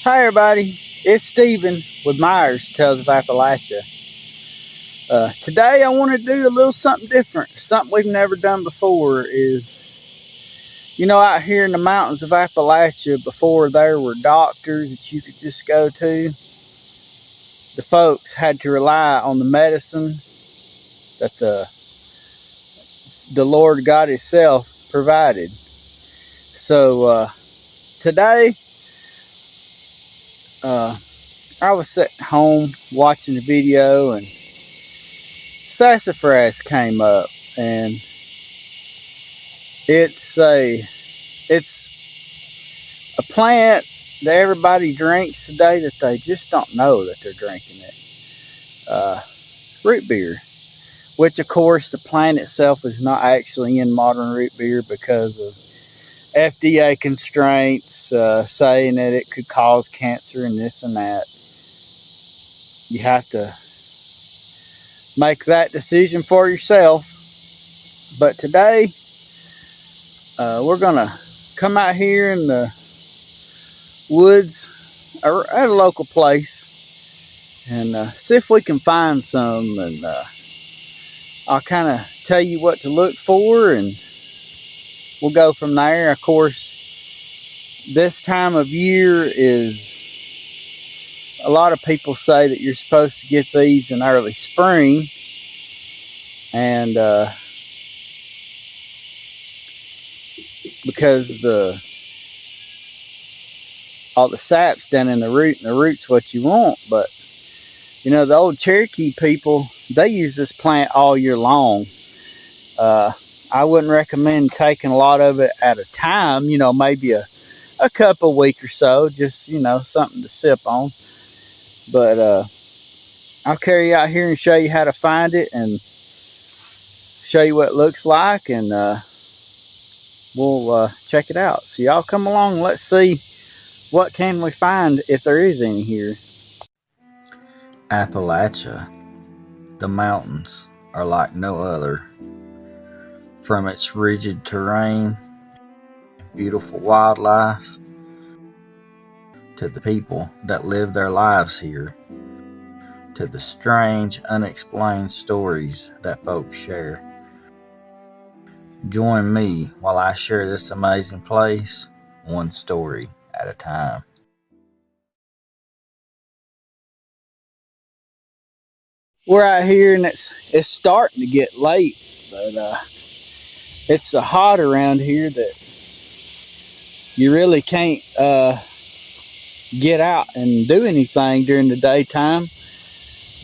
Hi everybody, it's Steven with Myers Tales of Appalachia. Today I want to do a little something different. Something we've never done before is, out here in the mountains of Appalachia, before there were doctors that you could just go to, the folks had to rely on the medicine that the Lord God Himself provided. So today, I was sitting home watching the video and sassafras came up, and it's a plant that everybody drinks today that they just don't know that they're drinking it. Root beer, which of course the plant itself is not actually in modern root beer because of FDA constraints saying that it could cause cancer and this and that. You have to make that decision for yourself. But today, we're gonna come out here in the woods or at a local place and see if we can find some, and I'll kind of tell you what to look for, and we'll go from there. Of course, this time of year is, a lot of people say that you're supposed to get these in early spring, and because all the sap's down in the root, and the root's what you want. But the old Cherokee people, they use this plant all year long. I wouldn't recommend taking a lot of it at a time, maybe a cup a week or so, just something to sip on. But I'll carry you out here and show you how to find it and show you what it looks like, and we'll check it out. So y'all come along and let's see what can we find, if there is any here. Appalachia, the mountains are like no other. From its rigid terrain, beautiful wildlife, to the people that live their lives here, to the strange, unexplained stories that folks share. Join me while I share this amazing place, one story at a time. We're out here and it's starting to get late, but it's so hot around here that you really can't get out and do anything during the daytime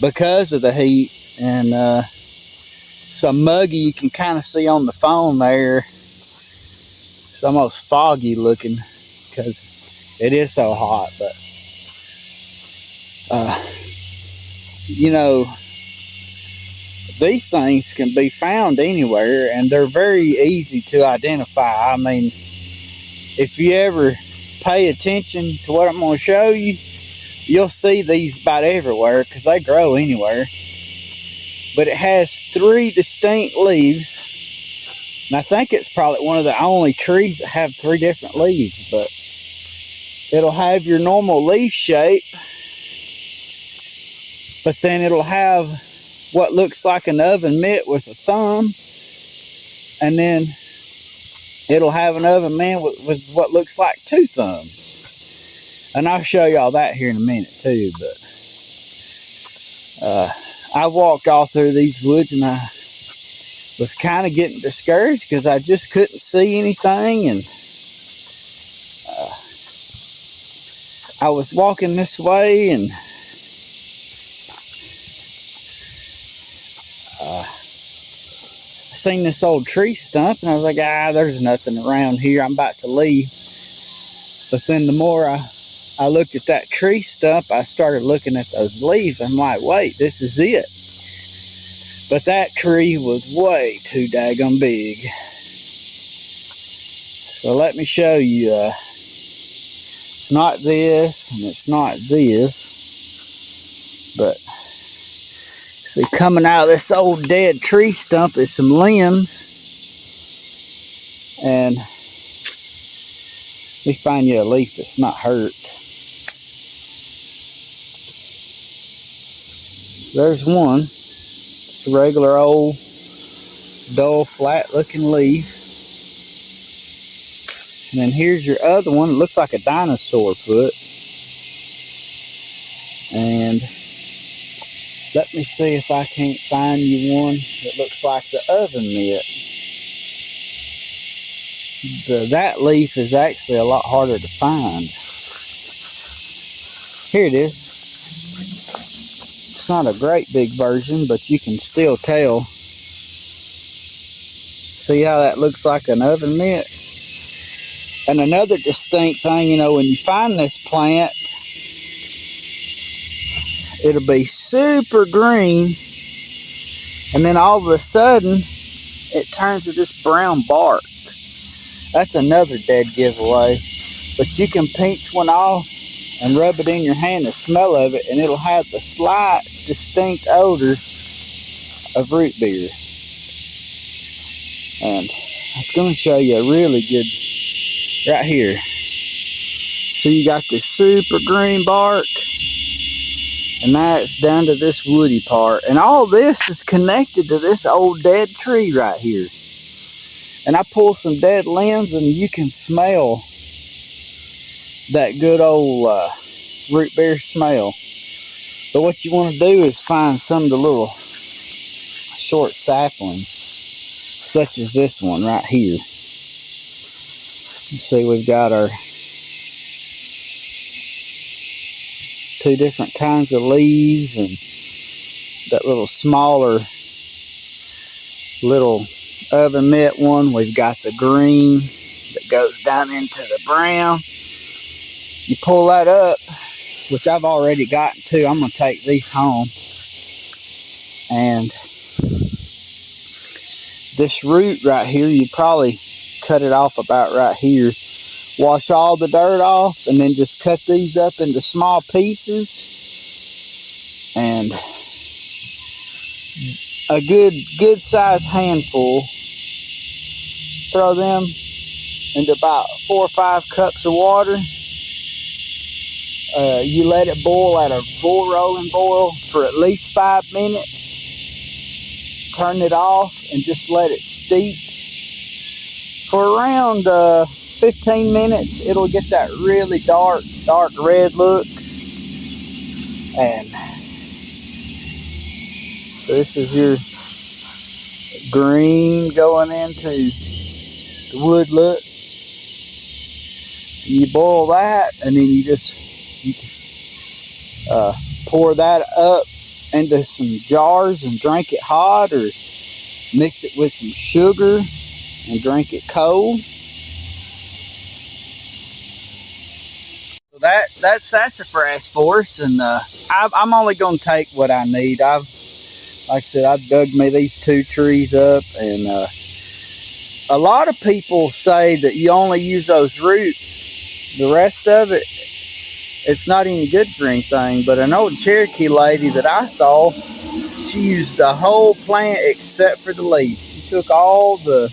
because of the heat, and so muggy. You can kind of see on the phone there, it's almost foggy looking because it is so hot. But these things can be found anywhere, and they're very easy to identify. I mean, if you ever pay attention to what I'm going to show you, you'll see these about everywhere because they grow anywhere. But it has 3 distinct leaves, and I think it's probably one of the only trees that have 3 different leaves. But it'll have your normal leaf shape, but then it'll have what looks like an oven mitt with a thumb, and then it'll have an oven mitt with what looks like 2 thumbs. And I'll show y'all that here in a minute too. But I walked all through these woods, and I was kind of getting discouraged because I just couldn't see anything. And I was walking this way, and seen this old tree stump, and I was like, there's nothing around here, I'm about to leave. But then the more I looked at that tree stump, I started looking at those leaves. I'm like, wait, this is it. But that tree was way too daggone big. So let me show you. It's not this, and it's not this, but see, coming out of this old dead tree stump is some limbs. And let me find you a leaf that's not hurt. There's one. It's a regular old dull flat looking leaf. And then here's your other one. It looks like a dinosaur foot. And let me see if I can't find you one that looks like the oven mitt. That leaf is actually a lot harder to find. Here it is. It's not a great big version, but you can still tell. See how that looks like an oven mitt? And another distinct thing, you know, when you find this plant, it'll be super green, and then all of a sudden it turns to this brown bark. That's another dead giveaway. But you can pinch one off and rub it in your hand, the smell of it, and it'll have the slight distinct odor of root beer. And I was going to show you a really good right here. So you got this super green bark, and now it's down to this woody part. And all this is connected to this old dead tree right here. And I pull some dead limbs, and you can smell that good old root beer smell. But what you want to do is find some of the little short saplings, such as this one right here. You see, we've got our 2 different kinds of leaves, and that little smaller little oven mitt one. We've got the green that goes down into the brown. You pull that up, which I've already gotten to. I'm going to take these home. And this root right here, you probably cut it off about right here. Wash all the dirt off, and then just cut these up into small pieces. And a good size handful. Throw them into about 4 or 5 cups of water. You let it boil at a full rolling boil for at least 5 minutes. Turn it off and just let it steep for around 15 minutes. It'll get that really dark red look. And so this is your green going into the wood look. You boil that, and then you pour that up into some jars and drink it hot, or mix it with some sugar and drink it cold. So that's sassafras for us, and I'm only going to take what I need. Like I said, I've dug me these 2 trees up, and a lot of people say that you only use those roots. The rest of it, it's not any good for anything. But an old Cherokee lady that I saw, she used the whole plant except for the leaves. She took all the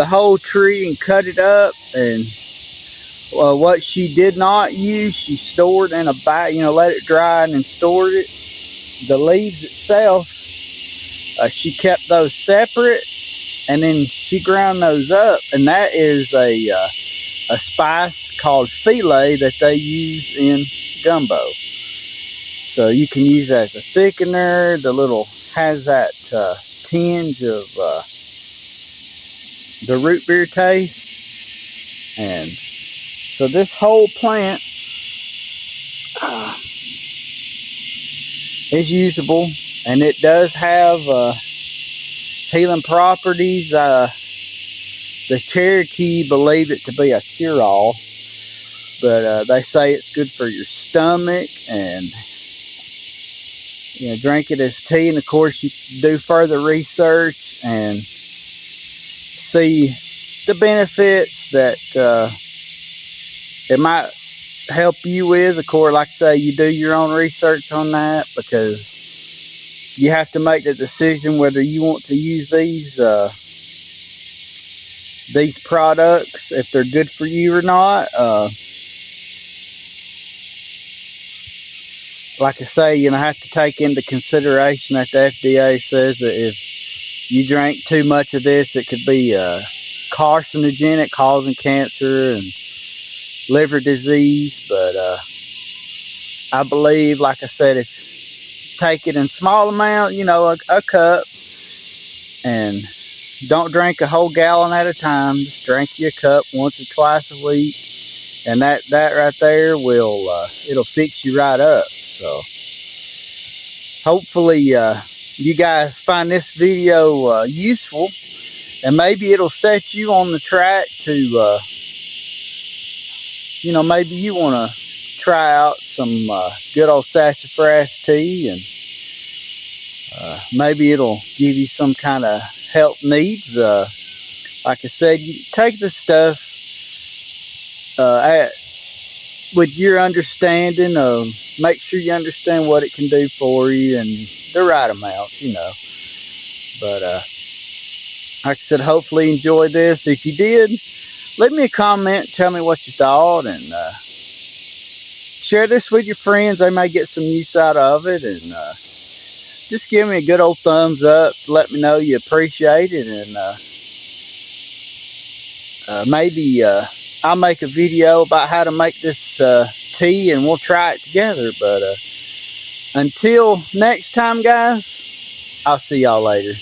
whole tree and cut it up, and what she did not use, she stored in a bag, you know, let it dry and then stored it. The leaves itself, she kept those separate, and then she ground those up, and that is a spice called filet that they use in gumbo. So you can use it as a thickener. The little has that tinge of the root beer taste. And so this whole plant is usable, and it does have healing properties. The Cherokee believe it to be a cure-all, but they say it's good for your stomach, and you know, drink it as tea. And of course, you do further research and see the benefits that it might help you with. Of course, like I say, you do your own research on that, because you have to make the decision whether you want to use these products, if they're good for you or not. like I say, you know, have to take into consideration that the FDA says that if you drink too much of this, it could be carcinogenic, causing cancer and liver disease. But I believe, like I said, if you take it in small amount, you know, a cup, and don't drink a whole gallon at a time. Just drink you a cup once or twice a week, and that right there will it'll fix you right up. So hopefully you guys find this video useful, and maybe it'll set you on the track to you know, maybe you want to try out some good old sassafras tea, and maybe it'll give you some kind of health needs. Like I said, you take the stuff with your understanding of, make sure you understand what it can do for you and the right amount, you know. But like I said, hopefully you enjoyed this. If you did, leave me a comment, tell me what you thought, and share this with your friends. They may get some use out of it, and just give me a good old thumbs up to let me know you appreciate it. And maybe I'll make a video about how to make this tea, and we'll try it together. But until next time, guys, I'll see y'all later.